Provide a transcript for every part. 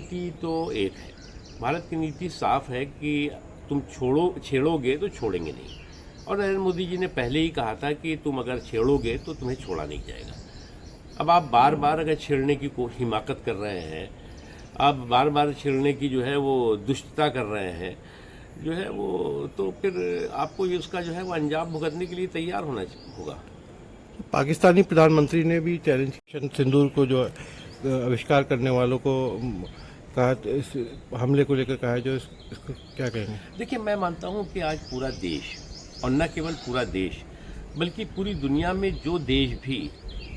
नीति तो एक है। भारत की नीति साफ है कि तुम छेड़ोगे तो छोड़ेंगे नहीं। और नरेंद्र मोदी जी ने पहले ही कहा था कि तुम अगर छेड़ोगे तो तुम्हें छोड़ा नहीं जाएगा। अब आप बार बार अगर छेड़ने की हिमाकत कर रहे हैं, आप बार बार छेड़ने की जो है वो दुष्टता कर रहे हैं, जो है वो, तो फिर आपको ये उसका जो है वो अंजाम भुगतने के लिए तैयार होना होगा। पाकिस्तानी प्रधानमंत्री ने भी चैलेंज ऑपरेशन सिंदूर को जो आविष्कार करने वालों को कहा, इस हमले को लेकर कहा है, जो इसको क्या कहेंगे? देखिए, मैं मानता हूँ कि आज पूरा देश, और न केवल पूरा देश बल्कि पूरी दुनिया में जो देश भी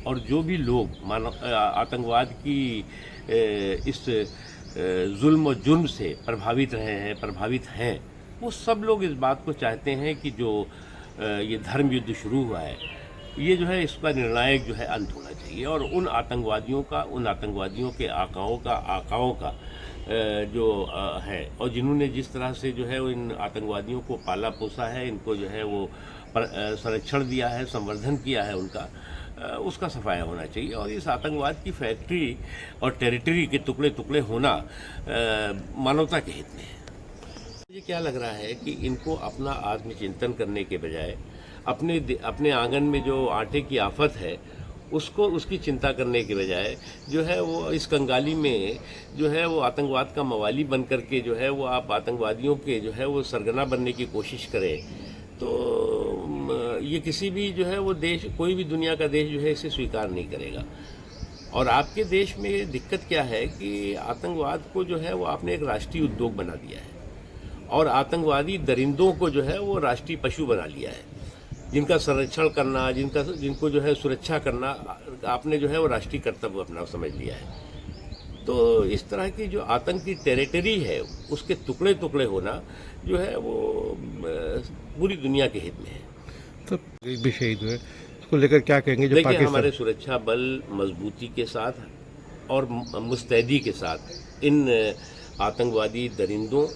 और जो भी लोग आतंकवाद की इस जुल्म और जुर्म से प्रभावित हैं, वो सब लोग इस बात को चाहते हैं कि जो ये धर्म युद्ध शुरू हुआ है, ये जो है इसका निर्णायक जो है अंत होना चाहिए। और उन आतंकवादियों के आकाओं का जो है, और जिन्होंने जिस तरह से जो है इन आतंकवादियों को पाला पोसा है, इनको जो है वो संरक्षण दिया है, संवर्धन किया है उनका, उसका सफाया होना चाहिए। और इस आतंकवाद की फैक्ट्री और टेरिटरी के टुकड़े टुकड़े होना मानवता के हित में है। मुझे क्या लग रहा है कि इनको अपना आत्मचिंतन करने के बजाय अपने आंगन में जो आटे की आफत है उसकी चिंता करने के बजाय जो है वो इस कंगाली में जो है वो आतंकवाद का मवाली बन करके जो है वो आप आतंकवादियों के जो है वो सरगना बनने की कोशिश करें, तो ये किसी भी जो है वो देश, कोई भी दुनिया का देश जो है इसे स्वीकार नहीं करेगा। और आपके देश में दिक्कत क्या है कि आतंकवाद को जो है वो आपने एक राष्ट्रीय उद्योग बना दिया है, और आतंकवादी दरिंदों को जो है वो राष्ट्रीय पशु बना लिया है, जिनका संरक्षण करना, जिनको जो है सुरक्षा करना आपने जो है वो राष्ट्रीय कर्तव्य अपना समझ लिया है। तो इस तरह की जो आतंक की टेरिटरी है उसके टुकड़े टुकड़े होना जो है वो पूरी दुनिया के हित में है। तो भी शहीद हुए, उसको लेकर क्या कहेंगे? जो देखिए, हमारे सुरक्षा बल मजबूती के साथ और मुस्तैदी के साथ इन आतंकवादी दरिंदों,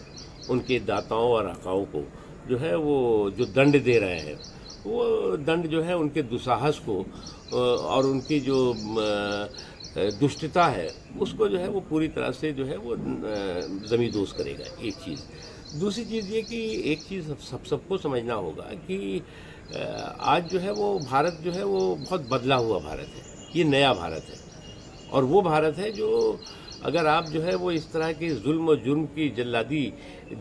उनके दाताओं और आकाओं को जो है वो जो दंड दे रहे हैं, वो दंड जो है उनके दुस्साहस को और उनकी जो दुष्टता है उसको जो है वो पूरी तरह से जो है वो ज़मींदोज़ करेगा। एक चीज़। दूसरी चीज़ ये कि एक चीज़ सबको समझना होगा कि आज जो है वो भारत जो है वो बहुत बदला हुआ भारत है। ये नया भारत है, और वो भारत है जो अगर आप जो है वो इस तरह के जुल्म और जुर्म की जल्लादी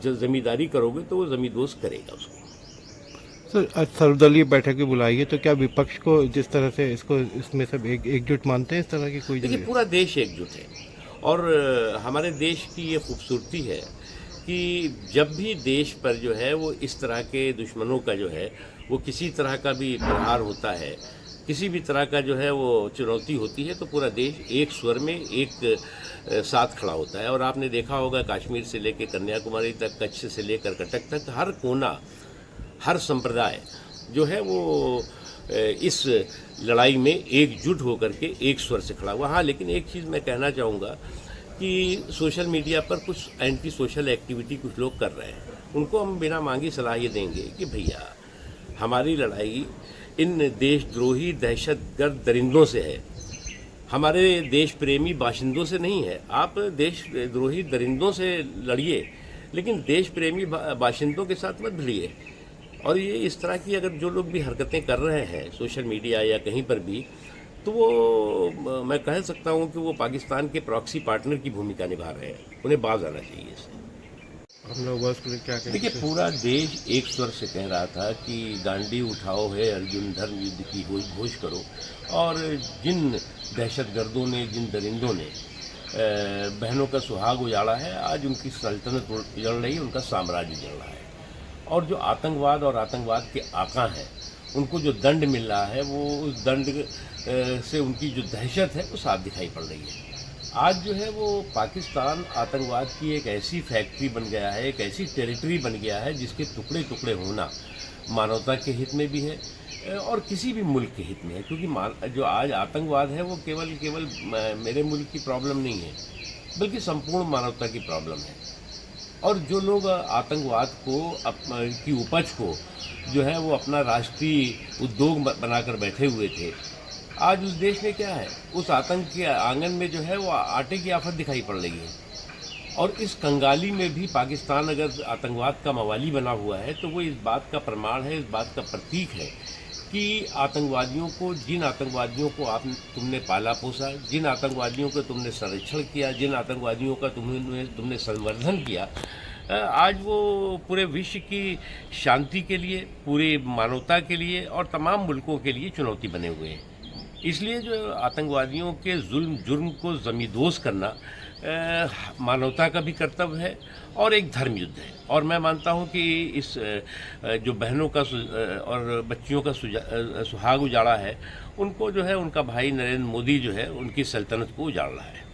जमींदारी करोगे तो वो ज़मींदोज़ करेगा उसको। सर, आज सर्वदलीय बैठक भी बुलाई है, तो क्या विपक्ष को जिस तरह से इसमें सब एकजुट मानते हैं? इस तरह की कोई देखिए, पूरा देश एकजुट है, और हमारे देश की ये खूबसूरती है कि जब भी देश पर जो है वो इस तरह के दुश्मनों का जो है वो किसी तरह का भी प्रहार होता है, किसी भी तरह का जो है वो चुनौती होती है, तो पूरा देश एक स्वर में एक साथ खड़ा होता है। और आपने देखा होगा कश्मीर से लेकर कन्याकुमारी तक, कच्छ से लेकर कटक तक, हर कोना, हर संप्रदाय जो है वो इस लड़ाई में एकजुट होकर के एक स्वर से खड़ा हुआ। हाँ, लेकिन एक चीज़ मैं कहना चाहूँगा कि सोशल मीडिया पर कुछ एंटी सोशल एक्टिविटी कुछ लोग कर रहे हैं, उनको हम बिना मांगी सलाह ये देंगे कि भैया, हमारी लड़ाई इन देशद्रोही दहशतगर्द दरिंदों से है, हमारे देश प्रेमी बाशिंदों से नहीं है। आप देशद्रोही दरिंदों से लड़िए, लेकिन देश प्रेमी बाशिंदों के साथ मत भिड़िए। और ये इस तरह की अगर जो लोग भी हरकतें कर रहे हैं सोशल मीडिया या कहीं पर भी, तो वो मैं कह सकता हूँ कि वो पाकिस्तान के प्रॉक्सी पार्टनर की भूमिका निभा रहे हैं, उन्हें बाज आना चाहिए इससे। हम लोग बस क्या कहें? देखिए, पूरा देश एक स्वर से कह रहा था कि गांडी उठाओ है अर्जुन, धर्म युद्ध की घोष करो। और जिन दहशतगर्दों ने, जिन दरिंदों ने बहनों का सुहाग उजाड़ा है, आज उनकी सल्तनत उजड़ रही है, उनका साम्राज्य उजड़ रहा है। और जो आतंकवाद और आतंकवाद के आका हैं, उनको जो दंड मिल रहा है, वो उस दंड से उनकी जो दहशत है वो साफ दिखाई पड़ रही है। आज जो है वो पाकिस्तान आतंकवाद की एक ऐसी फैक्ट्री बन गया है, एक ऐसी टेरिटरी बन गया है जिसके टुकड़े टुकड़े होना मानवता के हित में भी है और किसी भी मुल्क के हित में है। क्योंकि जो आज आतंकवाद है वो केवल मेरे मुल्क की प्रॉब्लम नहीं है, बल्कि संपूर्ण मानवता की प्रॉब्लम है। और जो लोग आतंकवाद को की उपज को जो है वो अपना राष्ट्रीय उद्योग बनाकर बैठे हुए थे, आज उस देश में क्या है, उस आतंक के आंगन में जो है वो आटे की आफत दिखाई पड़ रही है। और इस कंगाली में भी पाकिस्तान अगर आतंकवाद का मवाली बना हुआ है तो वो इस बात का प्रमाण है, इस बात का प्रतीक है कि आतंकवादियों को, जिन आतंकवादियों को तुमने पाला पोसा, जिन आतंकवादियों का तुमने संरक्षण किया, जिन आतंकवादियों का तुमने संवर्धन किया, आज वो पूरे विश्व की शांति के लिए, पूरी मानवता के लिए और तमाम मुल्कों के लिए चुनौती बने हुए हैं। इसलिए जो आतंकवादियों के जुर्म को ज़मींदोज़ करना मानवता का भी कर्तव्य है और एक धर्म युद्ध है। और मैं मानता हूं कि इस जो बहनों का और बच्चियों का सुहाग उजाड़ा है, उनको जो है उनका भाई नरेंद्र मोदी जो है उनकी सल्तनत को उजाड़ रहा है।